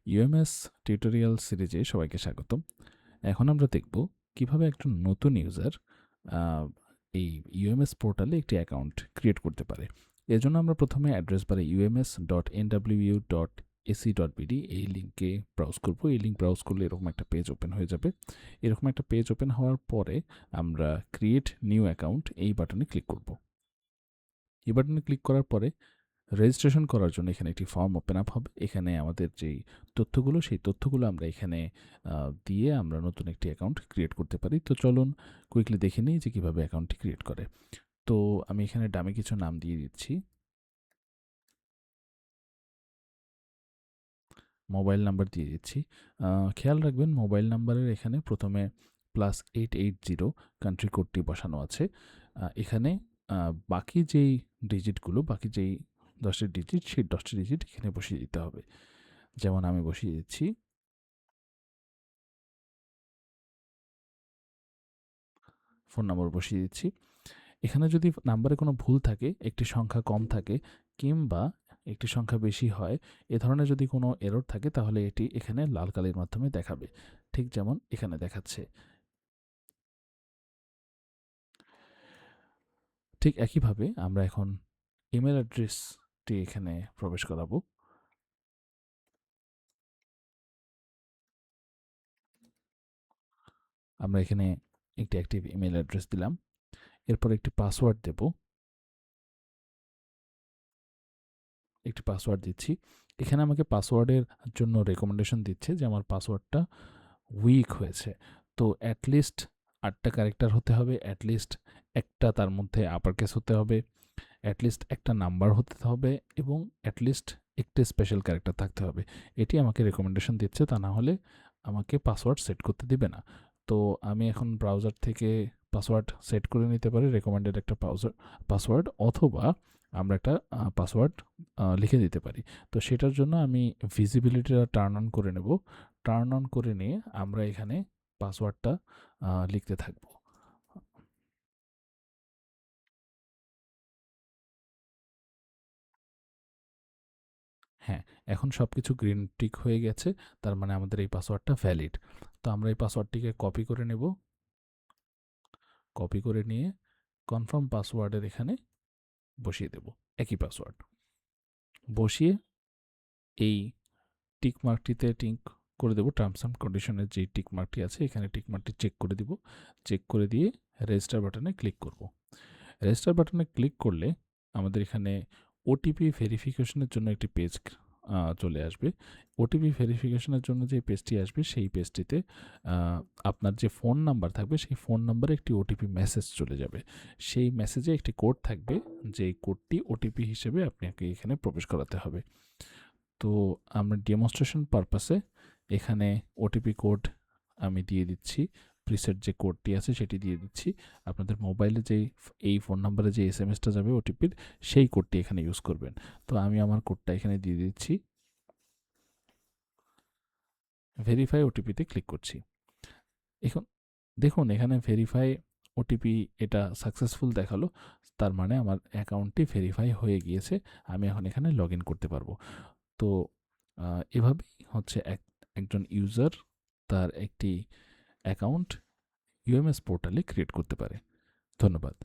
UMS tutorial সিরিজে সবাইকে স্বাগতম। এখন আমরা দেখব কিভাবে একজন নতুন ইউজার এই ইউএমএস পোর্টালে একটি অ্যাকাউন্ট ক্রিয়েট করতে পারে। এজন্য আমরা প্রথমে অ্যাড্রেস বারে ums.nwu.ac.bd এই লিঙ্কে ব্রাউজ করব। এই লিঙ্ক ব্রাউজ করলে এরকম একটা পেজ ওপেন হয়ে যাবে। এরকম একটা পেজ ওপেন হওয়ার পরে আমরা ক্রিয়েট নিউ অ্যাকাউন্ট এই বাটনে ক্লিক করব। এই বাটনে ক্লিক করার পরে রেজিস্ট্রেশন করার জন্য এখানে একটি ফর্ম ওপেন আপ হবে। এখানে আমাদের যেই তথ্যগুলো, সেই তথ্যগুলো আমরা এখানে দিয়ে আমরা নতুন একটি অ্যাকাউন্ট ক্রিয়েট করতে পারি। তো চলুন কুইকলি দেখে নিই যে কীভাবে অ্যাকাউন্টটি ক্রিয়েট করে। তো আমি এখানে ডামি কিছু নাম দিয়ে দিচ্ছি। মোবাইল নাম্বার দিয়ে দিচ্ছি। খেয়াল রাখবেন মোবাইল নাম্বারের এখানে প্রথমে +880 কান্ট্রি কোডটি বসানো আছে। এখানে বাকি যেই ডিজিটগুলো, বাকি যেই 10টি ডিজিট, সেই 10টি ডিজিট এখানে বসিয়ে দিতে হবে। যেমন আমি বসিয়ে দিচ্ছি ফোন নম্বর বসিয়ে দিচ্ছি। এখানে যদি নাম্বারে কোনো ভুল থাকে, একটি সংখ্যা কম থাকে কিংবা একটি সংখ্যা বেশি হয়, এ ধরনের যদি কোনো এরর থাকে তাহলে এটি এখানে লাল কালির মাধ্যমে দেখাবে। ঠিক যেমন এখানে দেখাচ্ছে। ঠিক একইভাবে আমরা এখন ইমেল অ্যাড্রেসটি এখানে প্রবেশ করাবো। আমরা এখানে একটি অ্যাক্টিভ ইমেল অ্যাড্রেস দিলাম। এরপর একটি পাসওয়ার্ড দেব। একটি পাসওয়ার্ড দিচ্ছি। এখানে আমাকে পাসওয়ার্ডের জন্য রেকমেন্ডেশন দিচ্ছে যে আমার পাসওয়ার্ডটা উইক হয়েছে। তো অ্যাটলিস্ট 8টা ক্যারেক্টার হতে হবে, অ্যাটলিস্ট একটা তার মধ্যে আপার কেস হতে হবে, অ্যাটলিস্ট একটা নাম্বার হতে হবে এবং অ্যাটলিস্ট একটি স্পেশাল ক্যারেক্টার থাকতে হবে। এটি আমাকে রেকমেন্ডেশন দিচ্ছে, তা না হলে আমাকে পাসওয়ার্ড সেট করতে দিবে না। তো আমি এখন ব্রাউজার থেকে পাসওয়ার্ড সেট করে নিতে পারি, রেকমেন্ডেড একটা পাসওয়ার্ড, অথবা আমরা একটা পাসওয়ার্ড লিখে দিতে পারি। তো সেটার জন্য আমি ভিজিবিলিটিটা টার্ন অন করে নেব। টার্ন অন করে নিয়ে আমরা এখানে পাসওয়ার্ডটা লিখতে থাকবো। হ্যাঁ, এখন সবকিছু গ্রিন টিক হয়ে গেছে। তার মানে আমাদের এই পাসওয়ার্ডটা ভ্যালিড। তো আমরা এই পাসওয়ার্ডটিকে কপি করে নেব। কপি করে নিয়ে কনফার্ম পাসওয়ার্ডের এখানে বসিয়ে দেব একই পাসওয়ার্ড। বসিয়ে এই টিক মার্কটিতে টিক করে দেব। টার্মস অ্যান্ড কন্ডিশনের যেই টিক মার্কটি আছে এখানে টিক মার্কটি চেক করে দিব। চেক করে দিয়ে রেজিস্টার বাটনে ক্লিক করব। রেজিস্টার বাটনে ক্লিক করলে আমাদের এখানে ওটিপি ভেরিফিকেশনের জন্য একটি পেজ চলে আসবে। ওটিপি ভেরিফিকেশনের জন্য যে পেজটি আসবে সেই পেজটিতে আপনার যে ফোন নাম্বার থাকবে সেই ফোন নাম্বারে একটি ওটিপি মেসেজ চলে যাবে। সেই মেসেজে একটি কোড থাকবে, যেই কোডটি ওটিপি হিসেবে আপনাকে এখানে প্রবেশ করাতে হবে। তো আমরা ডেমনস্ট্রেশন পারপাসে এখানে ওটিপি কোড আমি দিয়ে দিচ্ছি। প্রিসেট যে কোডটি আছে সেটি দিয়ে দিচ্ছি। আপনাদের মোবাইলে যেই এই ফোন নাম্বারে যে এসএমএসটা যাবে ওটিপির, সেই কোডটি এখানে ইউজ করবেন। তো আমি আমার কোডটা এখানে দিয়ে দিচ্ছি। ভেরিফাই ওটিপিতে ক্লিক করছি। এখন দেখুন এখানে ভেরিফাই ওটিপি এটা সাকসেসফুল দেখালো। তার মানে আমার অ্যাকাউন্টটি ভেরিফাই হয়ে গিয়েছে। আমি এখন এখানে লগ ইন করতে পারবো। তো এভাবেই হচ্ছে একজন ইউজার তার একটি অ্যাকাউন্ট ইউএমএস পোর্টালে ক্রিয়েট করতে পারে। ধন্যবাদ।